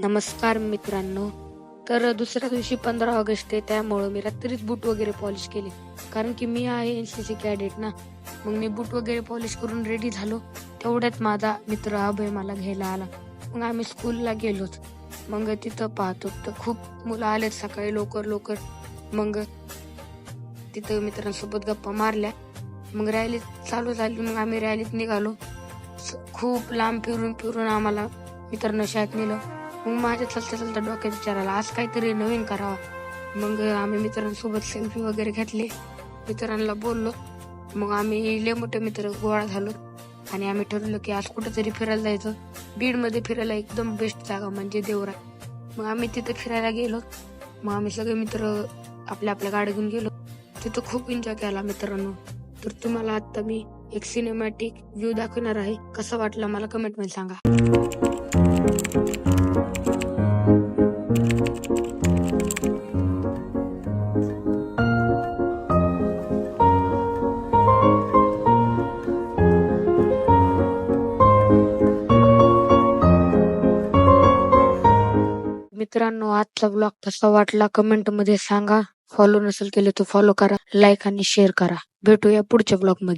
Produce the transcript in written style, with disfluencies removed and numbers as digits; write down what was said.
नमस्कार मित्रांनो. तर दुसऱ्या दिवशी 15 ऑगस्ट आहे, त्यामुळं मी रात्रीच बूट वगैरे पॉलिश केले. कारण की मी आहे एनसीसी कॅडेट ना. मग मी बूट वगैरे पॉलिश करून रेडी झालो. तेवढ्यात माझा मित्र अभय मला घ्यायला आला. मग आम्ही स्कूलला गेलोच. मग तिथं पाहतो तर खूप मुलं आलेत सकाळी लवकर लवकर. मग तिथं मित्रांसोबत गप्पा मारल्या. मग रॅली चालू झाली. मग आम्ही रॅलीत निघालो. खूप लांब फिरून फिरून आम्हाला मित्रांनो शाळेत नेलं. मग माझ्या चलता चलता डोक्यात विचार आला, आज काहीतरी नवीन करावा. मग आम्ही मित्रांसोबत सेल्फी वगैरे घेतली, मित्रांना बोललो. मग आम्ही लय मोठे मित्र गोळा झालो आणि आम्ही ठरवलं की आज कुठेतरी फिरायला जायचं. बीडमध्ये फिरायला एकदम बेस्ट जागा म्हणजे देवराय. मग आम्ही तिथे फिरायला गेलो. मग आम्ही सगळे मित्र आपल्या आपल्या गाडी घेऊन गेलो. तिथं खूप एन्जॉय केला मित्रांनो. तर तुम्हाला आता मी एक सिनेमॅटिक व्ह्यू दाखवणार आहे. कसं वाटलं मला कमेंट मध्ये सांगा. मित्रांनो, आजचा ब्लॉग कसा वाटला कमेंट मध्ये सांगा. फॉलो नसेल केले तर फॉलो करा, लाईक आणि शेअर करा. भेटूया पुढच्या ब्लॉग मध्ये.